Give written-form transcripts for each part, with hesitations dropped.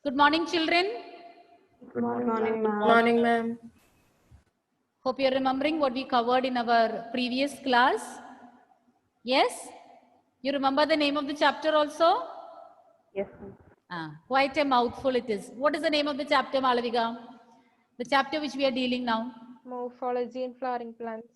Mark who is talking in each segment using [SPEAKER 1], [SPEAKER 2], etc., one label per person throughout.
[SPEAKER 1] Good morning, children.
[SPEAKER 2] Good morning, ma'am.
[SPEAKER 3] Good morning, ma'am.
[SPEAKER 1] Hope you're remembering what we covered in our previous class. Yes? You remember the name of the chapter also?
[SPEAKER 2] Yes, ma'am.
[SPEAKER 1] Quite a mouthful it is. What is the name of the chapter, Malavika? The chapter which we are dealing now?
[SPEAKER 4] Morphology in flowering plants.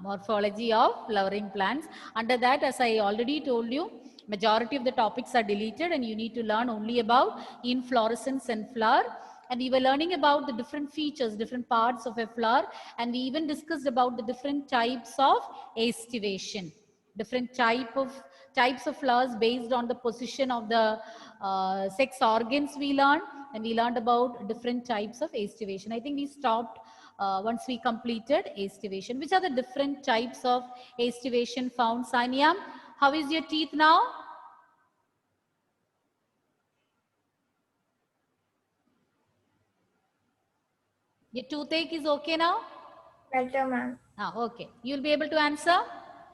[SPEAKER 1] Morphology of flowering plants. Under that, as I already told you, majority of the topics are deleted and you need to learn only about inflorescence and flower. And we were learning about the different features, different parts of a flower, and we even discussed about the different types of estivation. Different types of flowers based on the position of the sex organs we learned, and we learned about different types of estivation. I think we stopped once we completed estivation. Which are the different types of estivation found, Sania? How is your teeth now? Your toothache is okay now?
[SPEAKER 3] Better, ma'am.
[SPEAKER 1] Okay. You'll be able to answer?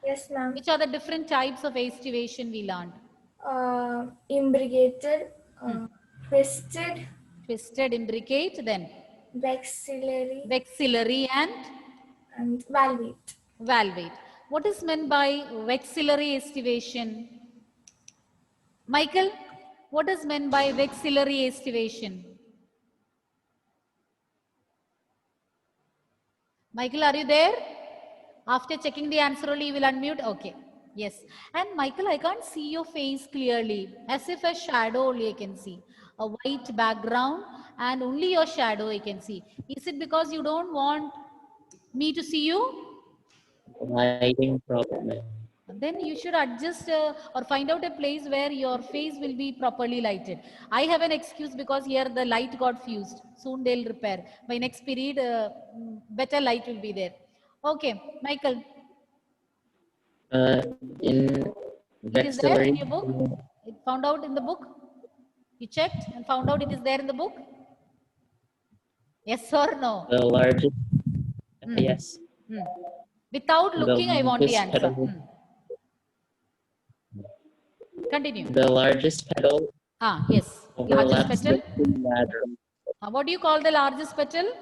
[SPEAKER 3] Yes, ma'am.
[SPEAKER 1] Which are the different types of estivation we learned?
[SPEAKER 3] Imbricated, twisted,
[SPEAKER 1] Twisted, imbricate, then
[SPEAKER 3] vexillary,
[SPEAKER 1] and
[SPEAKER 3] valvate.
[SPEAKER 1] valvate. What is meant by vexillary estivation? Michael, what is meant by vexillary estivation? Michael, are you there? After checking the answer only, you will unmute. Okay. Yes. And Michael, I can't see your face clearly. As if a shadow only I can see. A white background and only your shadow I can see. Is it because you don't want me to see you?
[SPEAKER 5] Lighting problem.
[SPEAKER 1] Then you should adjust or find out a place where your face will be properly lighted. I have an excuse because here the light got fused. Soon they'll repair. By next period, better light will be there. Okay, Michael.
[SPEAKER 5] In
[SPEAKER 1] It is there in
[SPEAKER 5] vexillary,
[SPEAKER 1] your book? It found out in the book? You checked and found out it is there in the book? Yes or no?
[SPEAKER 5] the largest, yes.
[SPEAKER 1] Without looking, I want the
[SPEAKER 5] biggest
[SPEAKER 1] answer.
[SPEAKER 5] petal,
[SPEAKER 1] Continue.
[SPEAKER 5] The largest petal
[SPEAKER 1] Yes. Largest
[SPEAKER 5] overlaps
[SPEAKER 1] petal.
[SPEAKER 5] the two lateral.
[SPEAKER 1] What do you call the largest petal?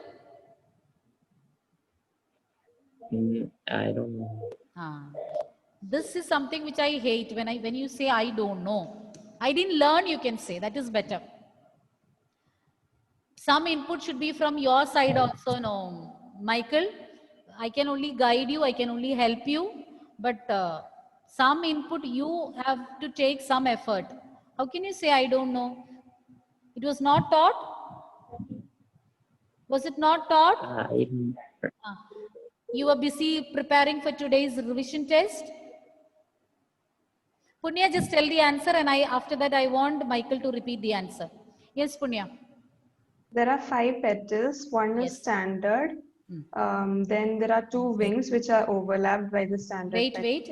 [SPEAKER 5] I don't know.
[SPEAKER 1] This is something which I hate when you say I don't know. I didn't learn, you can say. That is better. Some input should be from your side also, no, Michael. I can only guide you, I can only help you, but some input you have to take some effort. How can you say I don't know? It was not taught? Was it not taught? You were busy preparing for today's revision test? Punya, just tell the answer, and after that I want Michael to repeat the answer. Yes, Punya.
[SPEAKER 2] There are 5 petals. One is standard. Then there are 2 wings which are overlapped by the standard petal.
[SPEAKER 1] Wait.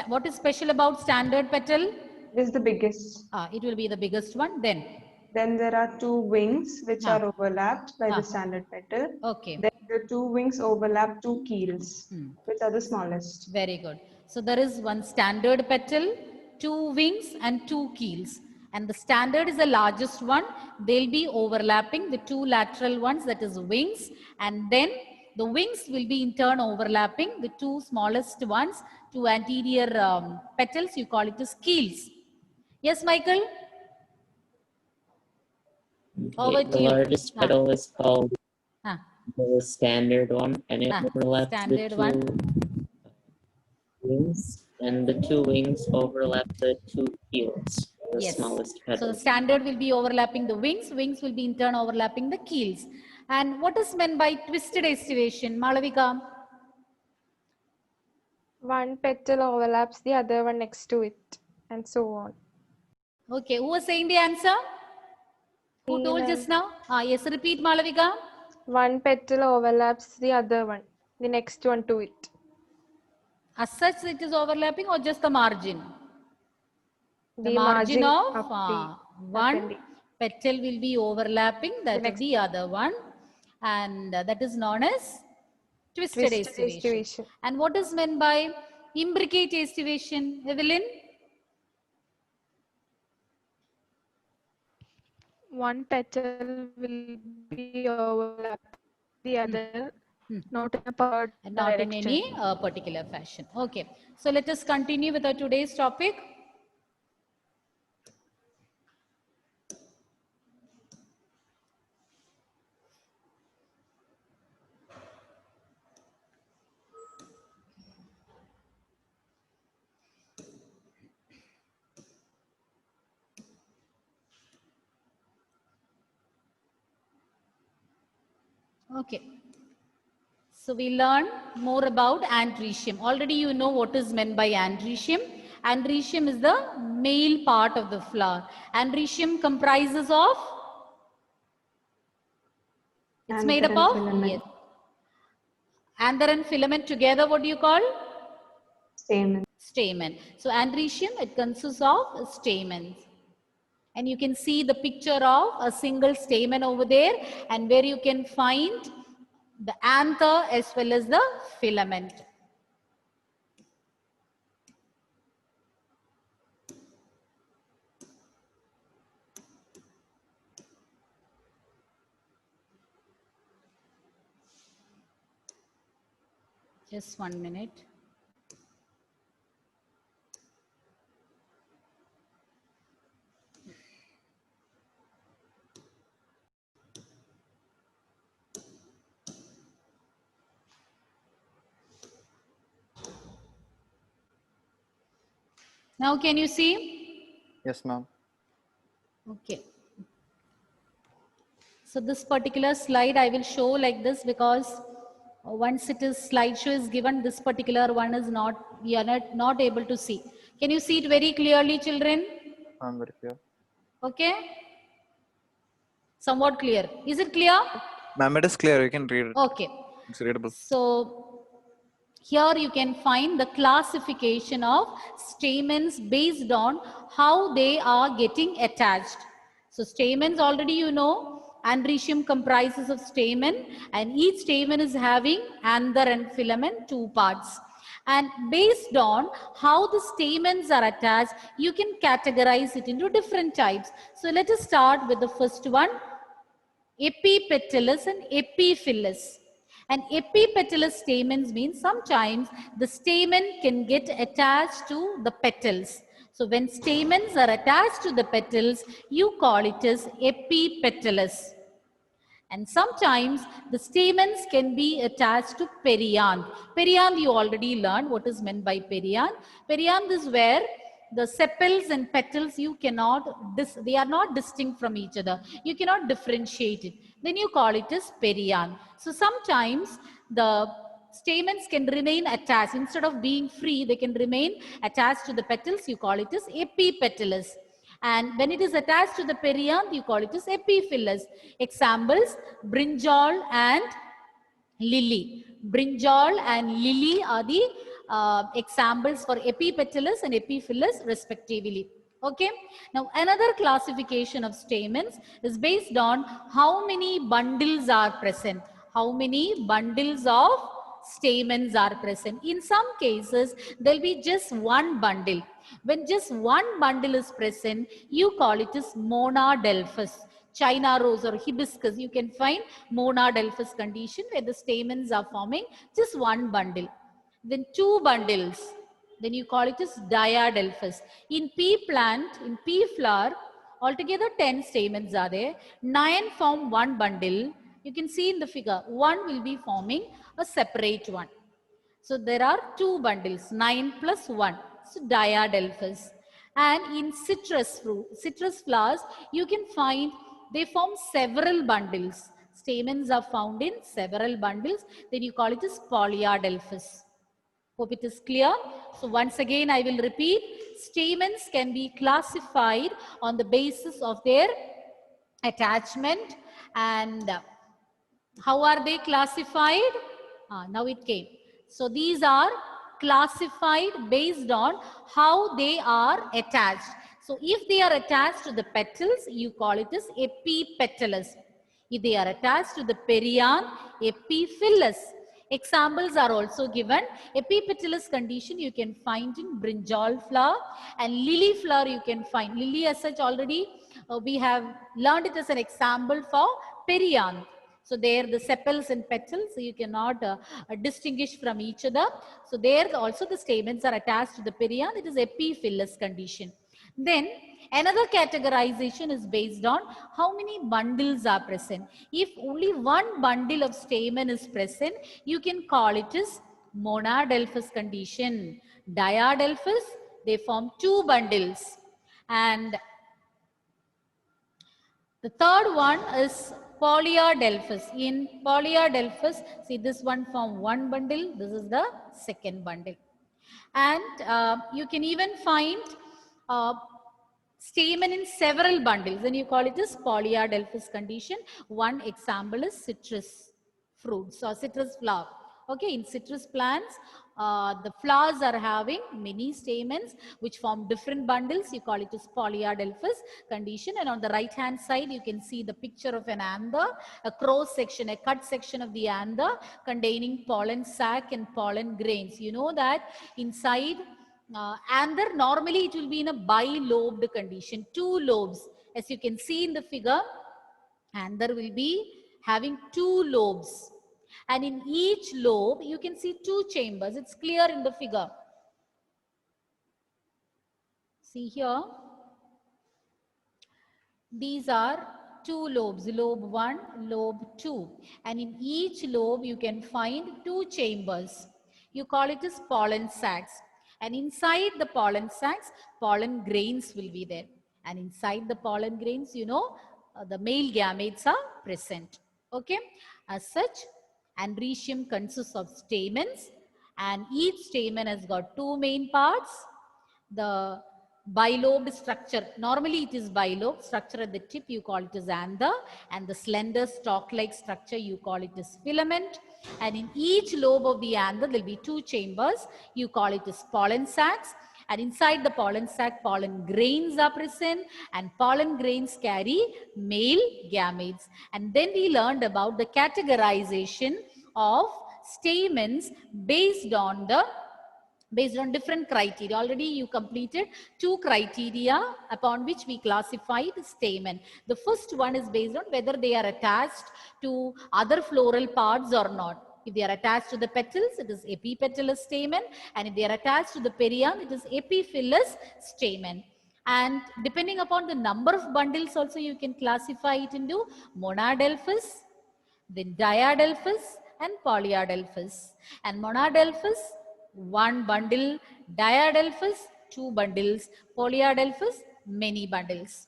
[SPEAKER 1] What is special about standard petal?
[SPEAKER 2] It is the biggest.
[SPEAKER 1] It will be the biggest one. Then
[SPEAKER 2] there are 2 wings which are overlapped by the standard petal.
[SPEAKER 1] Okay.
[SPEAKER 2] Then the 2 wings overlap 2 keels, which are the smallest.
[SPEAKER 1] Very good. So there is one standard petal, 2 wings and 2 keels. And the standard is the largest one. They'll be overlapping the 2 lateral ones, that is wings. And then the wings will be in turn overlapping the 2 smallest ones, 2 anterior petals. You call it as keels. Yes, Michael? Over to
[SPEAKER 5] the
[SPEAKER 1] you.
[SPEAKER 5] largest petal is called the standard one, and it overlaps
[SPEAKER 1] standard
[SPEAKER 5] the 2 wings, and the 2 wings overlap the 2 keels, the smallest petal.
[SPEAKER 1] So the standard will be overlapping the wings. Wings will be in turn overlapping the keels. And what is meant by twisted estivation, Malavika?
[SPEAKER 4] One petal overlaps the other one next to it, and so on.
[SPEAKER 1] Okay, who was saying the answer? Who told just now? Yes, repeat, Malavika.
[SPEAKER 4] One petal overlaps the other one, the next one to it.
[SPEAKER 1] As such, it is overlapping or just the margin?
[SPEAKER 4] The
[SPEAKER 1] margin of
[SPEAKER 4] one
[SPEAKER 1] petal will be overlapping the other one, and that is known as twisted estivation. And what is meant by imbricate estivation, Evelyn?
[SPEAKER 4] one petal will be overlapped the other, not in a particular
[SPEAKER 1] Not in
[SPEAKER 4] direction.
[SPEAKER 1] any particular fashion. Okay. So let us continue with our today's topic. Okay. So we learn more about androecium. Already you know what is meant by androecium. Androecium is the male part of the flower. Androecium comprises of, it's
[SPEAKER 2] Anther
[SPEAKER 1] made up
[SPEAKER 2] and
[SPEAKER 1] of,
[SPEAKER 2] filament.
[SPEAKER 1] yes. Anther and filament together, what do you call?
[SPEAKER 2] Stamen.
[SPEAKER 1] Stamen. So androecium, it consists of stamens. And you can see the picture of a single stamen over there, and where you can find the anther as well as the filament. Just 1 minute. Now can you see?
[SPEAKER 6] Yes, ma'am.
[SPEAKER 1] Okay. So this particular slide I will show like this because once it is slideshow is given, this particular one is not, we are not able to see. Can you see it very clearly, children?
[SPEAKER 6] I'm very clear.
[SPEAKER 1] Okay. Somewhat clear. Is it clear?
[SPEAKER 6] Ma'am, it is clear. You can read it.
[SPEAKER 1] Okay.
[SPEAKER 6] It's readable.
[SPEAKER 1] So here you can find the classification of stamens based on how they are getting attached. So stamens already you know, androecium comprises of stamen, and each stamen is having anther and filament, 2 parts. And based on how the stamens are attached, you can categorize it into different types. So let us start with the first one, epipetalous and epiphyllous. And epipetalous stamens means sometimes the stamen can get attached to the petals. So when stamens are attached to the petals, you call it as epipetalous. And sometimes the stamens can be attached to perianth. Perianth you already learned what is meant by perianth. Perianth is where the sepals and petals you cannot, they are not distinct from each other. You cannot differentiate it. Then you call it as perianth. So sometimes the stamens can remain attached. Instead of being free, they can remain attached to the petals. You call it as epipetalous. And when it is attached to the perianth, you call it as epiphyllous. Examples, brinjal and lily. Brinjal and lily are the examples for epipetalous and epiphyllous respectively. Okay. Now another classification of stamens is based on how many bundles are present. How many bundles of stamens are present. In some cases, there will be just one bundle. When just one bundle is present, you call it as monadelphous. China rose or hibiscus, you can find monadelphous condition where the stamens are forming just one bundle. Then 2 bundles, then you call it as diadelphous. In pea plant, in pea flower, altogether 10 stamens are there. 9 form one bundle. You can see in the figure, one will be forming a separate one. So there are 2 bundles, 9 plus 1. So diadelphous. And in citrus fruit, citrus flowers, you can find they form several bundles. Stamens are found in several bundles. Then you call it as polyadelphous. Hope it is clear. So once again, I will repeat. Stamens can be classified on the basis of their attachment. And how are they classified? Now it came. So these are classified based on how they are attached. So if they are attached to the petals, you call it as epipetalous. If they are attached to the perianth, epiphyllous. Examples are also given. Epipetalous condition you can find in brinjal flower, and lily flower you can find. Lily as such already we have learned it as an example for perianth. So there the sepals and petals, so you cannot distinguish from each other. So there also the stamens are attached to the perianth. It is epiphyllous condition. Then another categorization is based on how many bundles are present. If only one bundle of stamen is present, you can call it as monadelphous condition. Diadelphous, they form 2 bundles. And the third one is polyadelphous. In polyadelphous, see this one form 1 bundle, this is the second bundle. And you can even find stamen in several bundles, and you call it as polyadelphous condition. One example is citrus fruits or citrus flower. Okay, in citrus plants, the flowers are having many stamens which form different bundles. You call it as polyadelphous condition. And on the right hand side, you can see the picture of an anther, a cross section, a cut section of the anther containing pollen sac and pollen grains. You know that inside anther, normally it will be in a bilobed condition, 2 lobes. As you can see in the figure, anther will be having 2 lobes. And in each lobe, you can see 2 chambers. It's clear in the figure. See here. These are 2 lobes, lobe 1, lobe 2. And in each lobe, you can find 2 chambers. You call it as pollen sacs. And inside the pollen sacs, pollen grains will be there. And inside the pollen grains, you know, the male gametes are present. Okay. As such, andrecium consists of stamens, and each stamen has got 2 main parts. The bilobed structure, normally it is bilobed structure at the tip, you call it as anther, and the slender stalk-like structure, you call it as filament. And in each lobe of the anther, there will be 2 chambers, you call it as pollen sacs. And inside the pollen sac, pollen grains are present, and pollen grains carry male gametes. And then we learned about the categorization of stamens based on different criteria. Already you completed 2 criteria upon which we classified stamen. The first one is based on whether they are attached to other floral parts or not. If they are attached to the petals, it is epipetalous stamen, and if they are attached to the perianth, it is epiphyllous stamen. And depending upon the number of bundles also, you can classify it into monadelphous, then diadelphous, and polyadelphous. And monadelphous, 1 bundle, diadelphous, 2 bundles, polyadelphous, many bundles.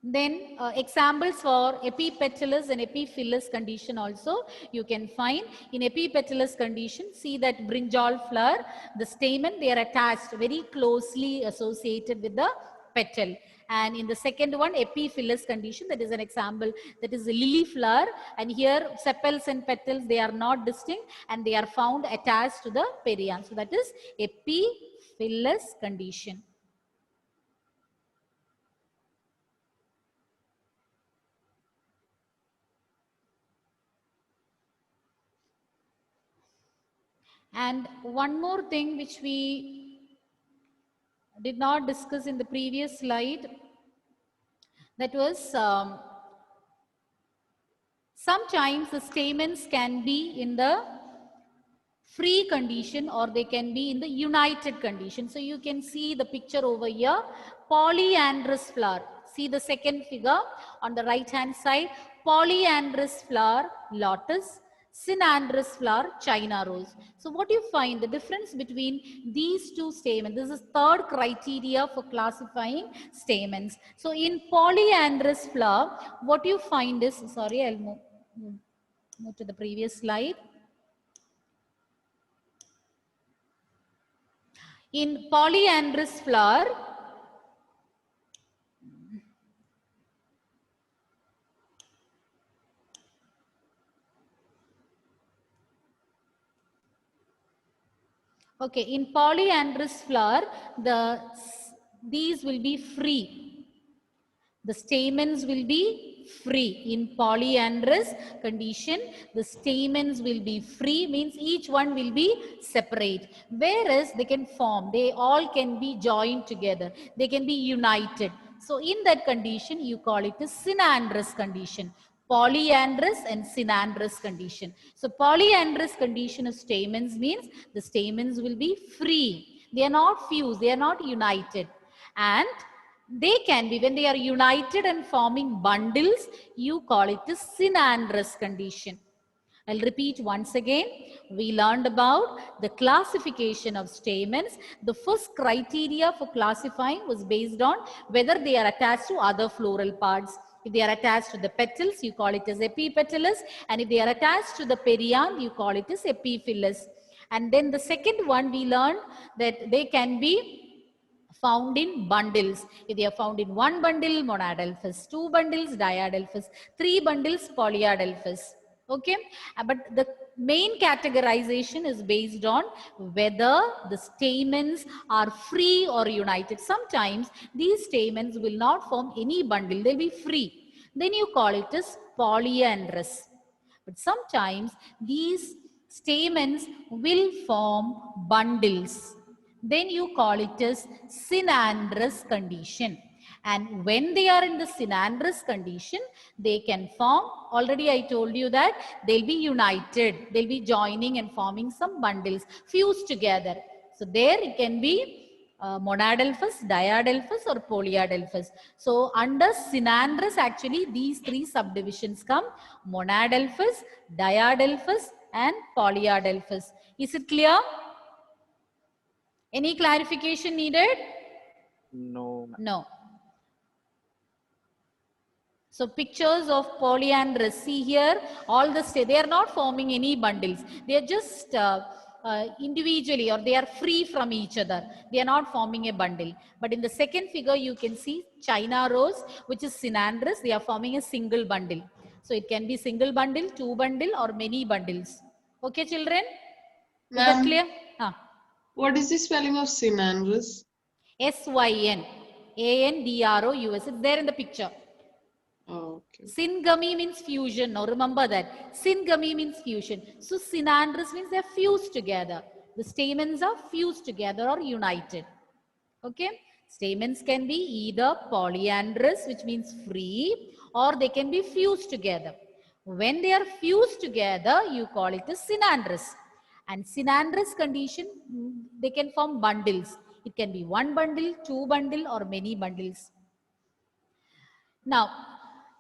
[SPEAKER 1] Then examples for epipetalous and epiphyllous condition also you can find. In epipetalous condition, see that brinjal flower, the stamen, they are attached, very closely associated with the petal. And in the second one, epiphyllous condition, that is an example, that is a lily flower, and here sepals and petals, they are not distinct and they are found attached to the perianth. So that is epiphyllous condition. And one more thing which we did not discuss in the previous slide, that was sometimes the stamens can be in the free condition or they can be in the united condition. So you can see the picture over here, polyandrous flower. See the second figure on the right hand side, polyandrous flower, lotus, synandrous flower, China rose. So what you find, the difference between these 2 stamens, this is third criteria for classifying stamens. So in polyandrous flower, what you find is, sorry, I'll move to the previous slide. In polyandrous flower, okay, in polyandrous flower, these will be free. The stamens will be free. In polyandrous condition, the stamens will be free, means each one will be separate. Whereas they can form, they all can be joined together. They can be united. So in that condition, you call it a synandrous condition. Polyandrous and synandrous condition. So polyandrous condition of stamens means the stamens will be free. They are not fused, they are not united. And they can be, when they are united and forming bundles, you call it a synandrous condition. I'll repeat once again. We learned about the classification of stamens. The first criteria for classifying was based on whether they are attached to other floral parts. If they are attached to the petals, you call it as epipetalous. And if they are attached to the perianth, you call it as epiphyllous. And then the second one, we learned that they can be found in bundles. If they are found in one bundle, monadelphous, two bundles, diadelphous, three bundles, polyadelphous. Okay, but the main categorization is based on whether the stamens are free or united. Sometimes these stamens will not form any bundle, they'll be free. Then you call it as polyandrous. But sometimes these stamens will form bundles. Then you call it as synandrous condition. And when they are in the synandrous condition, they can form, already I told you that they'll be united. They'll be joining and forming some bundles, fused together. So there it can be monadelphous, diadelphous or polyadelphous. So under synandrous, actually these three subdivisions come: monadelphous, diadelphous and polyadelphous. Is it clear? Any clarification needed?
[SPEAKER 6] No, ma'am.
[SPEAKER 1] No. So pictures of polyandrous, see here, all the they are not forming any bundles. They are just individually, or they are free from each other. They are not forming a bundle. But in the second figure, you can see China rose, which is synandrous. They are forming a single bundle. So it can be single bundle, two bundle or many bundles. Okay, children? Is that
[SPEAKER 7] Ma'am,
[SPEAKER 1] clear?
[SPEAKER 7] what is the spelling of synandrous?
[SPEAKER 1] SYN, ANDROUS. It's there in the picture.
[SPEAKER 7] Oh, okay.
[SPEAKER 1] Syngamy means fusion. Now remember that. Syngamy means fusion. So synandrous means they're fused together. The stamens are fused together or united. Okay. Stamens can be either polyandrous, which means free, or they can be fused together. When they are fused together, you call it a synandrous. And synandrous condition, they can form bundles. It can be one bundle, two bundle or many bundles. Now,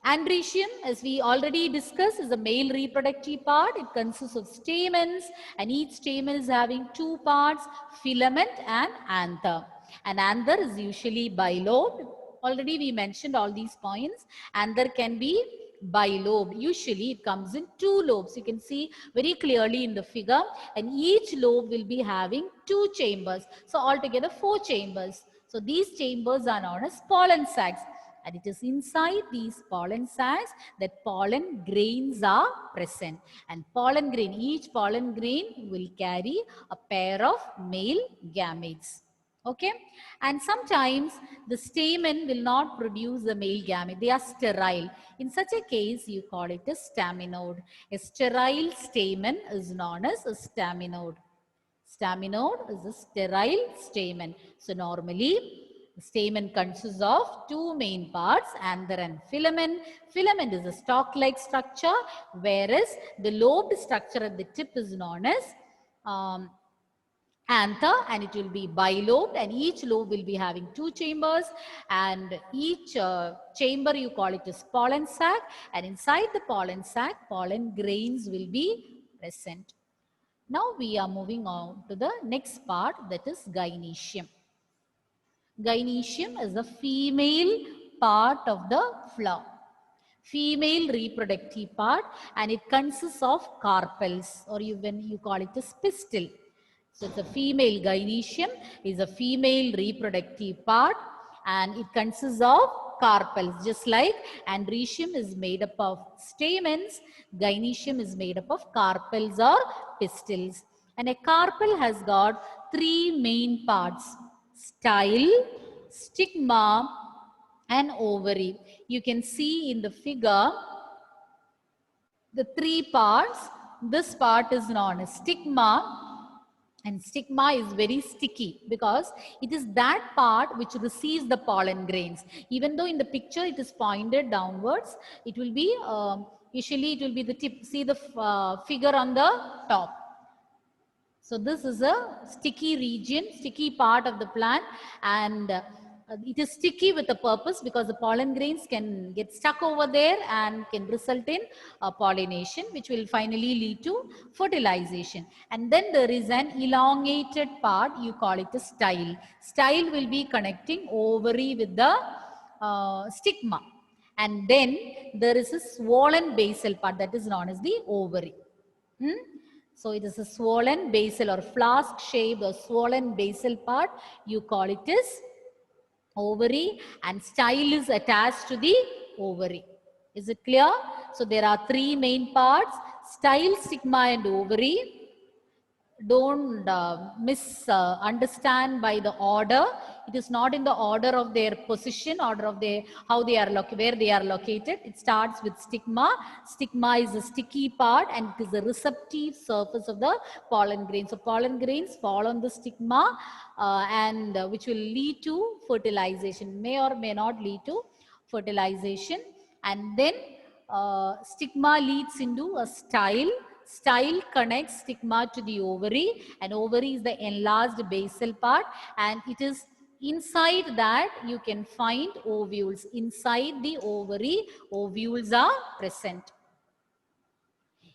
[SPEAKER 1] andrecium, as we already discussed, is a male reproductive part. It consists of stamens, and each stamen is having two parts, filament and anther. And anther is usually bilobed. Already we mentioned all these points. Anther can be bilobed. Usually it comes in two lobes. You can see very clearly in the figure, and each lobe will be having two chambers. So altogether 4 chambers. So these chambers are known as pollen sacs. And it is inside these pollen sacs that pollen grains are present. And pollen grain, each pollen grain will carry a pair of male gametes. Okay. And sometimes the stamen will not produce the male gamete. They are sterile. In such a case, you call it a staminode. A sterile stamen is known as a staminode. Staminode is a sterile stamen. So normally, the stamen consists of 2 main parts, anther and filament. Filament is a stalk-like structure, whereas the lobed structure at the tip is known as anther, and it will be bilobed, and each lobe will be having 2 chambers, and each chamber you call it as pollen sac, and inside the pollen sac, pollen grains will be present. Now we are moving on to the next part, that is gynoecium. Gynoecium is the female part of the flower, female reproductive part, and it consists of carpels, or you call it as pistil. So it's a female gynoecium, is a female reproductive part, and it consists of carpels. Just like andrecium is made up of stamens, gynoecium is made up of carpels or pistils. And a carpel has got 3 main parts: style, stigma and ovary. You can see in the figure the three parts. This part is known as stigma. And stigma is very sticky because it is that part which receives the pollen grains. Even though in the picture it is pointed downwards, it will be, usually it will be the tip. See the figure on the top. So this is a sticky region, sticky part of the plant, and it is sticky with a purpose because the pollen grains can get stuck over there and can result in pollination, which will finally lead to fertilization. And then there is an elongated part, you call it a style. Style will be connecting ovary with the stigma. And then there is a swollen basal part that is known as the ovary. So it is a swollen basal or flask shaped or swollen basal part. You call it as ovary, and style is attached to the ovary. Is it clear? So there are three main parts: style, stigma and ovary. Don't misunderstand by the order. It is not in the order of their position, order of their how they are where they are located. It starts with stigma. Stigma is a sticky part and it is the receptive surface of the pollen grains. So pollen grains fall on the stigma and which will lead to fertilization, may or may not lead to fertilization. And then stigma leads into a style. Style connects stigma to the ovary, and ovary is the enlarged basal part, and it is inside that you can find ovules. Inside the ovary, ovules are present.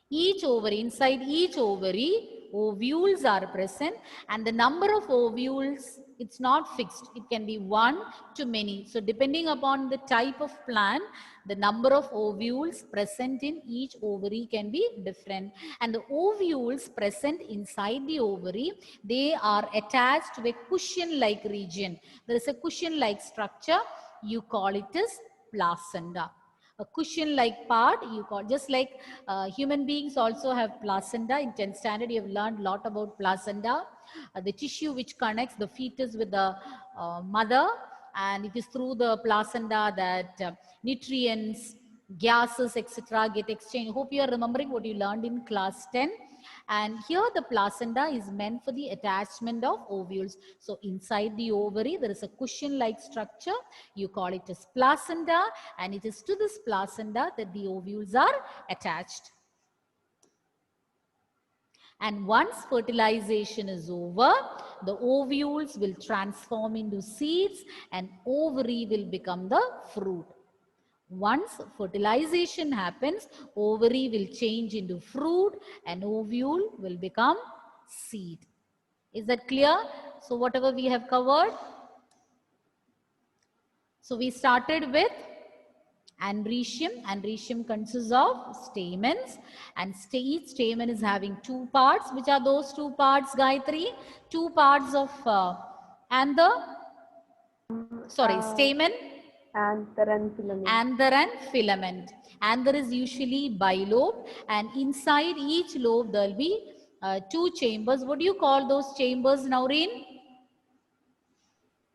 [SPEAKER 1] Each ovary, inside each ovary, ovules are present, and the number of ovules, it's not fixed. It can be one to many. So depending upon the type of plant, the number of ovules present in each ovary can be different. And the ovules present inside the ovary, they are attached to a cushion-like region. There is a cushion-like structure. You call it as placenta. A cushion-like part, you call, just like human beings also have placenta. In 10th standard, you have learned a lot about placenta, the tissue which connects the fetus with the mother, and it is through the placenta that nutrients, gases, etc. get exchanged. Hope you are remembering what you learned in class 10. And here the placenta is meant for the attachment of ovules. So inside the ovary, there is a cushion-like structure. You call it as placenta, and it is to this placenta that the ovules are attached. And once fertilization is over, the ovules will transform into seeds and ovary will become the fruit. Once fertilization happens, ovary will change into fruit and ovule will become seed. Is that clear? So whatever we have covered. So we started with androecium. Androecium consists of stamens, and each stamen is having two parts. Which are those two parts, Gayatri? Two parts of stamen.
[SPEAKER 2] Anther and filament.
[SPEAKER 1] Anther and filament. Anther is usually bilobe, and inside each lobe there will be two chambers. What do you call those chambers, Naureen?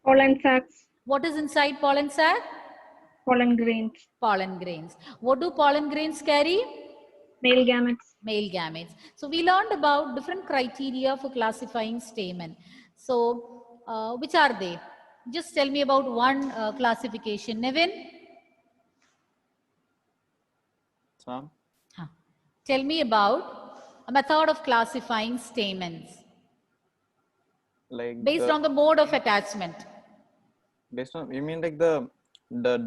[SPEAKER 4] Pollen sacs,
[SPEAKER 1] What is inside pollen sac?
[SPEAKER 4] pollen grains,
[SPEAKER 1] Pollen grains. What do pollen grains carry?
[SPEAKER 4] male gametes.
[SPEAKER 1] Male gametes. So we learned about different criteria for classifying stamen. So which are they? Just tell me about one classification. Nevin?
[SPEAKER 6] Sam?
[SPEAKER 1] Tell me about a method of classifying stamens.
[SPEAKER 6] Like
[SPEAKER 1] Based on the mode of attachment.
[SPEAKER 6] based on, you mean like the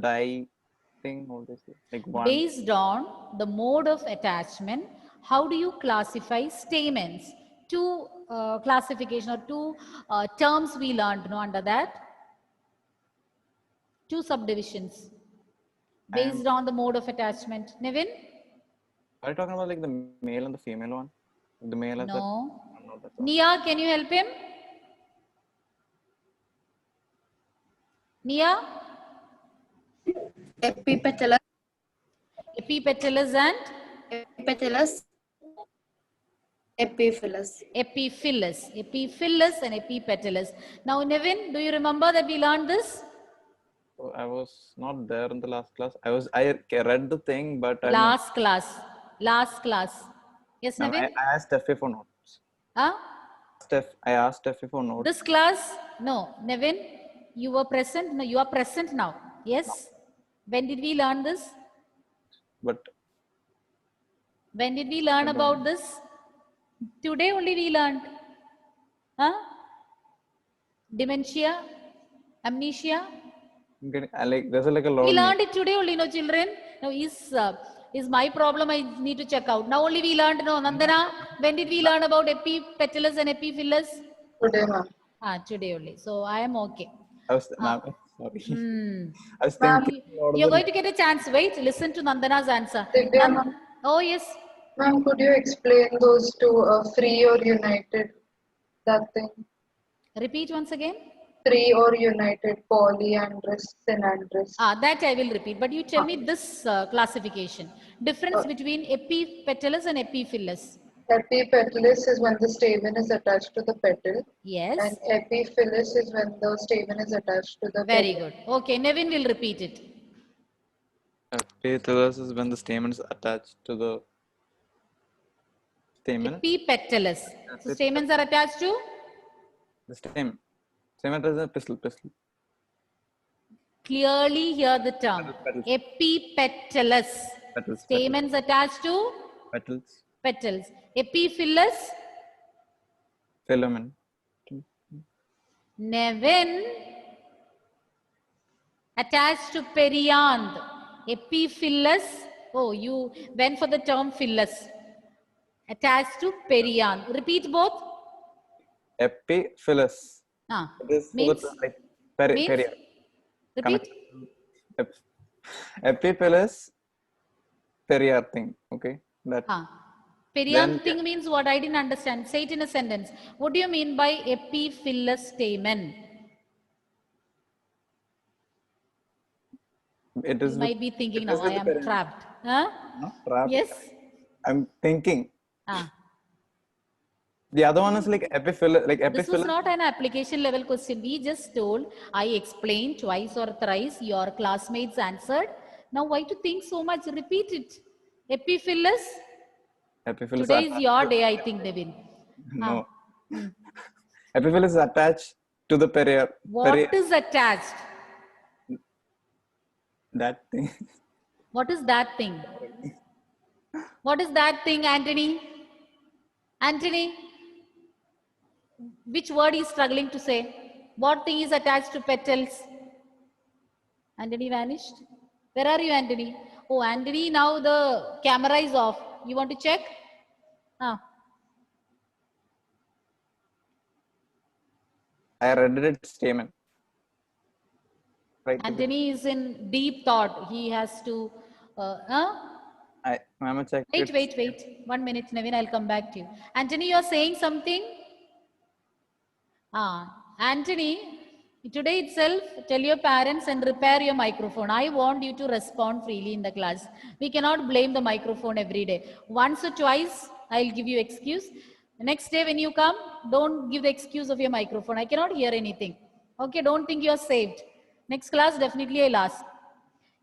[SPEAKER 6] dye thing, all this, like one?
[SPEAKER 1] Based on the mode of attachment, how do you classify stamens? Two classification or two terms we learned under that. Two subdivisions based on the mode of attachment. Nevin?
[SPEAKER 6] Are you talking about like the male and the female one? The male as
[SPEAKER 1] No.
[SPEAKER 6] No, that's not.
[SPEAKER 1] Nia, can you help him? Nia?
[SPEAKER 8] Epipetalous,
[SPEAKER 1] Epipetalous and
[SPEAKER 8] epipetalous, epiphyllous.
[SPEAKER 1] Epiphyllous. Epiphyllous and epipetalous. Now, Nevin, do you remember that we learned this?
[SPEAKER 6] I was not there in the last class. I read the thing, but I
[SPEAKER 1] Last class. Yes,
[SPEAKER 6] ma'am,
[SPEAKER 1] Navin?
[SPEAKER 6] I asked Steffi for notes.
[SPEAKER 1] Huh?
[SPEAKER 6] I asked Steffi for notes.
[SPEAKER 1] This class, no, Nevin, you were present. No, you are present now. Yes. When did we learn this?
[SPEAKER 6] But
[SPEAKER 1] When did we learn about this? Today only we learned. Huh? Dementia, amnesia.
[SPEAKER 6] I'm getting, there's like a lot
[SPEAKER 1] We
[SPEAKER 6] of
[SPEAKER 1] learned it today only, no children. No, is my problem. I need to check out. Now only we learned. No, Nandana. When did we learn about epipetalus and epiphyllus?
[SPEAKER 7] Today, ma'am.
[SPEAKER 1] Today only. So I am okay.
[SPEAKER 6] I was, ma'am, sorry. I was
[SPEAKER 7] Ma'am,
[SPEAKER 6] thinking. a lot of
[SPEAKER 1] You're
[SPEAKER 6] the-
[SPEAKER 1] going to get a chance. Wait, listen to Nandana's answer.
[SPEAKER 7] Divya, ma'am.
[SPEAKER 1] Oh, yes.
[SPEAKER 7] Ma'am, could you explain those two, free or united? That thing.
[SPEAKER 1] Repeat once again.
[SPEAKER 7] Free or united, polyandrous, synandrous.
[SPEAKER 1] That I will repeat. But you tell me this classification. Difference between epipetalus and epiphyllus.
[SPEAKER 7] Epipetalus is when the stamen is attached to the petal,
[SPEAKER 1] Yes.
[SPEAKER 7] and epiphyllus is when the stamen is attached to the
[SPEAKER 1] Very
[SPEAKER 7] petal.
[SPEAKER 1] good. Okay, Nevin will repeat it.
[SPEAKER 6] Epipetalus is when the stamen is attached to the stamen.
[SPEAKER 1] Epipetalus. So stamens are attached to?
[SPEAKER 6] The stamen. Stamen is a pistil.
[SPEAKER 1] Clearly hear the term.
[SPEAKER 6] Petals.
[SPEAKER 1] Epipetalus.
[SPEAKER 6] Petals.
[SPEAKER 1] Stamens attached to
[SPEAKER 6] Petals.
[SPEAKER 1] petals. Epiphyllus.
[SPEAKER 6] Filament.
[SPEAKER 1] Nevin attached to perianth. Epiphyllus. Oh, you went for the term phyllis. Attached to perianth. Repeat both.
[SPEAKER 6] Epiphyllus. It is
[SPEAKER 1] Means?
[SPEAKER 6] like
[SPEAKER 1] Means?
[SPEAKER 6] period.
[SPEAKER 1] Repeat.
[SPEAKER 6] Epiphyllus, period thing. Okay. That
[SPEAKER 1] Perianth thing means what? I didn't understand. Say it in a sentence. What do you mean by epiphyllus stamen?
[SPEAKER 6] it is.
[SPEAKER 1] You might be thinking
[SPEAKER 6] it
[SPEAKER 1] now,
[SPEAKER 6] is with
[SPEAKER 1] I
[SPEAKER 6] the
[SPEAKER 1] am
[SPEAKER 6] perianth.
[SPEAKER 1] trapped. Huh?
[SPEAKER 6] No, trapped.
[SPEAKER 1] Yes.
[SPEAKER 6] I'm thinking.
[SPEAKER 1] Ah.
[SPEAKER 6] The other one is like epiphyllus. Like
[SPEAKER 1] This was
[SPEAKER 6] epiphyllus.
[SPEAKER 1] not an application level question. We just told, I explained twice or thrice, your classmates answered. Now why to think so much? Repeat it. Epiphyllus.
[SPEAKER 6] Epiphyllus
[SPEAKER 1] Today is
[SPEAKER 6] attached
[SPEAKER 1] your
[SPEAKER 6] to-
[SPEAKER 1] day, I think, Devin.
[SPEAKER 6] No. Epiphyllus is attached to the period.
[SPEAKER 1] What is attached?
[SPEAKER 6] That thing.
[SPEAKER 1] What is that thing? What is that thing, Anthony? Anthony? Which word is struggling to say? What thing is attached to petals? Anthony vanished. Where are you, Anthony? Oh, Anthony, now the camera is off. You want to check?
[SPEAKER 6] I read it stamen. Right.
[SPEAKER 1] Anthony is in deep thought. He has to.
[SPEAKER 6] Ma'am, check.
[SPEAKER 1] Wait. 1 minute, Navin. I'll come back to you. Anthony, you're saying something? Anthony, today itself, tell your parents and repair your microphone. I want you to respond freely in the class. We cannot blame the microphone every day. Once or twice, I'll give you excuse. The next day when you come, don't give the excuse of your microphone. I cannot hear anything. Okay, don't think you're saved. Next class, definitely I'll ask.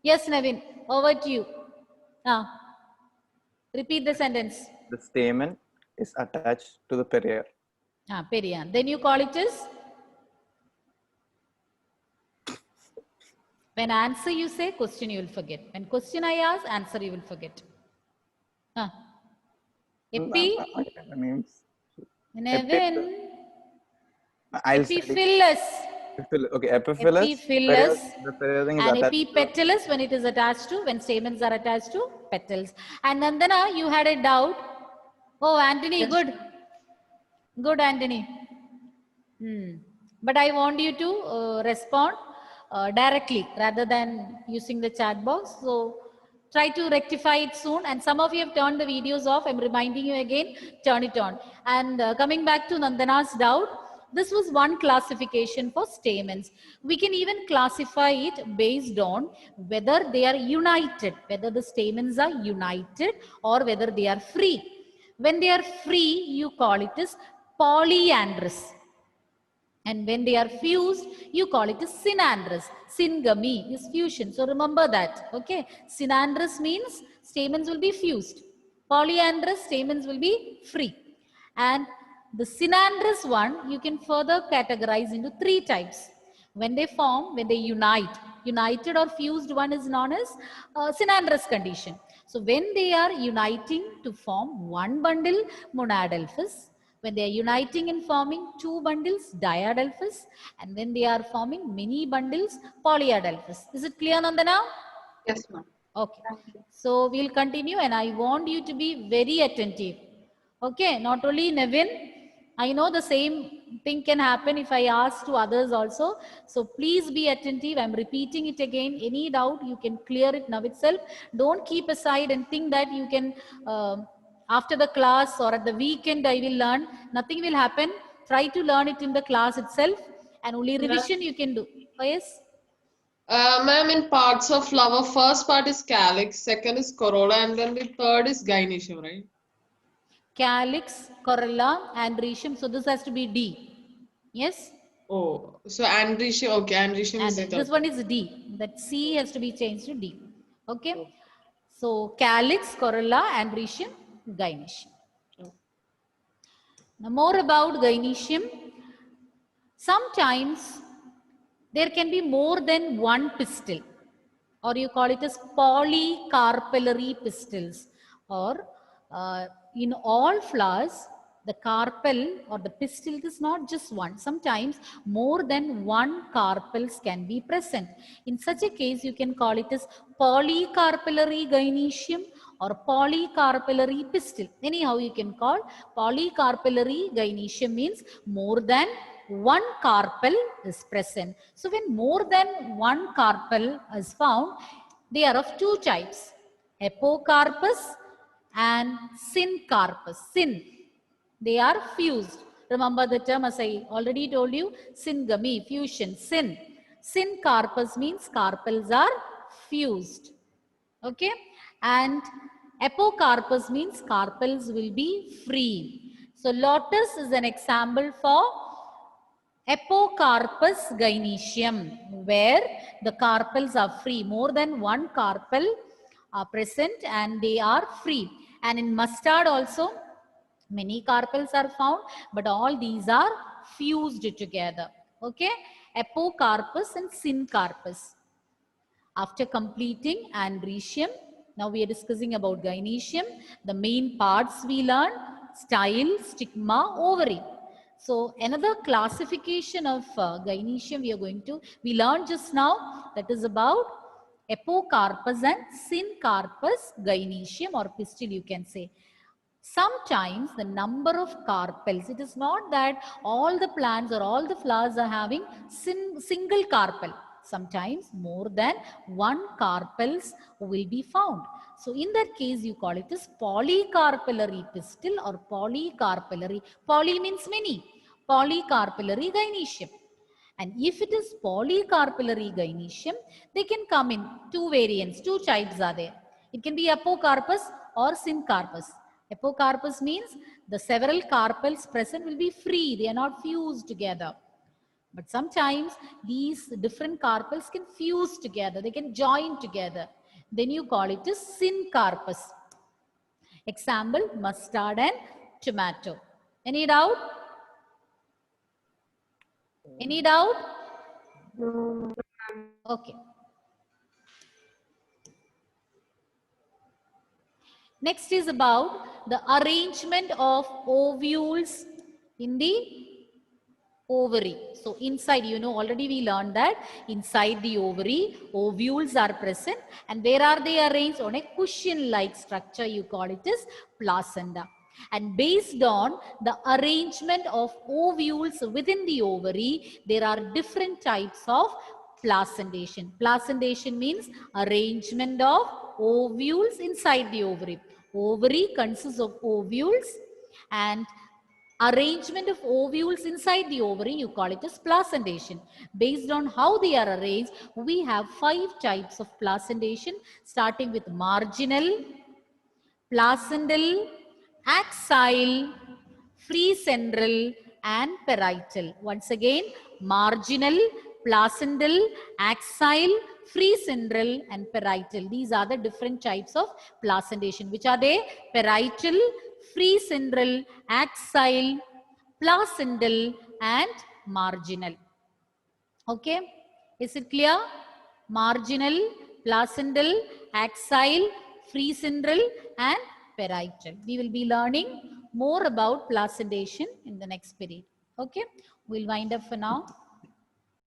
[SPEAKER 1] Yes, Navin, over to you. Repeat the sentence.
[SPEAKER 6] The stamen is attached to the period.
[SPEAKER 1] Perianth. Then you call it as? When answer you say, question you will forget. When question I ask, answer you will forget. Epi?
[SPEAKER 6] Names.
[SPEAKER 1] Nevin?
[SPEAKER 6] I'll study.
[SPEAKER 1] Epiphyllus.
[SPEAKER 6] Okay, epiphyllus.
[SPEAKER 1] Epiphyllus.
[SPEAKER 6] The period thing is
[SPEAKER 1] And
[SPEAKER 6] attached.
[SPEAKER 1] epipetalus when it is attached to, when stamens are attached to petals. And Nandana, you had a doubt. Oh, Anthony, good. Good, Anthony. But I want you to respond directly rather than using the chat box. So try to rectify it soon. And some of you have turned the videos off. I'm reminding you again, turn it on. And coming back to Nandana's doubt, this was one classification for stamens. We can even classify it based on whether they are united, whether the stamens are united or whether they are free. When they are free, you call it as polyandrous. And when they are fused, you call it a synandrous. Syngamy is fusion. So remember that. Okay. Synandrous means stamens will be fused. Polyandrous stamens will be free. And the synandrous one, you can further categorize into 3 types. When they form, when they unite, united or fused one is known as synandrous condition. So when they are uniting to form one bundle, monadelphous. When they are uniting and forming 2 bundles, diadelphous. And when they are forming many bundles, polyadelphous. Is it clear, Nandana?
[SPEAKER 7] Yes, ma'am.
[SPEAKER 1] Okay. So we'll continue, and I want you to be very attentive. Okay, not only Nevin, I know the same thing can happen if I ask to others also. So please be attentive. I'm repeating it again. Any doubt, you can clear it now itself. Don't keep aside and think that you can, after the class or at the weekend, I will learn. Nothing will happen. Try to learn it in the class itself, and only revision you can do. Oh, yes?
[SPEAKER 9] Ma'am, in parts of flower, first part is calyx, second is corolla, and then the third is gynoecium, right?
[SPEAKER 1] Calyx, corolla, androecium. So this has to be D. Yes?
[SPEAKER 9] Oh, so androecium, okay, androecium
[SPEAKER 1] And
[SPEAKER 9] is the
[SPEAKER 1] this
[SPEAKER 9] third.
[SPEAKER 1] one is D. That C has to be changed to D. Okay? So calyx, corolla, androecium, gynoecium. Now more about gynoecium. Sometimes there can be more than one pistil, or you call it as polycarpellary pistils, or in all flowers, the carpel or the pistil is not just one. Sometimes more than one carpels can be present. In such a case, you can call it as polycarpellary gynoecium or polycarpellary pistil. Anyhow, you can call polycarpellary gynoecium means more than one carpel is present. So when more than one carpel is found, they are of 2 types, apocarpus and syncarpus. Syn, they are fused. Remember the term as I already told you, syngamy, fusion, syn. Syncarpus means carpels are fused. Okay. And apocarpus means carpels will be free. So lotus is an example for apocarpus gynoecium, where the carpels are free. More than one carpel are present and they are free. And in mustard also, many carpels are found, but all these are fused together. Okay, apocarpus and syncarpus. After completing androecium, now we are discussing about gynoecium. The main parts we learn: style, stigma, ovary. So another classification of gynoecium we learned just now, that is about apocarpus and syncarpus gynoecium or pistil, you can say. Sometimes the number of carpels, it is not that all the plants or all the flowers are having single carpel. Sometimes more than one carpels will be found. So in that case, you call it as polycarpellary pistil or polycarpellary. Poly means many. Polycarpellary gynoecium. And if it is polycarpellary gynoecium, they can come in 2 variants, 2 types are there. It can be apocarpus or syncarpus. Apocarpus means the several carpels present will be free. They are not fused together. But sometimes these different carpels can fuse together. They can join together. Then you call it as syncarpus. Example, mustard and tomato. Any doubt? Any doubt?
[SPEAKER 2] No.
[SPEAKER 1] Okay. Next is about the arrangement of ovules in the ovary. So inside, you know, already we learned that inside the ovary, ovules are present. And where are they arranged? On a cushion-like structure, you call it as placenta. And based on the arrangement of ovules within the ovary, there are different types of placentation. Placentation means arrangement of ovules inside the ovary. Ovary consists of ovules, and arrangement of ovules inside the ovary, you call it as placentation. Based on how they are arranged, we have 5 types of placentation, starting with marginal, placental, axile, free central, and parietal. Once again, marginal, placental, axile, free central and parietal. These are the different types of placentation. Which are they? Parietal, free central, axile, placental and marginal. Okay, is it clear? Marginal, placental, axile, free central and parietal. We will be learning more about placentation in the next period. Okay, we'll wind up for now.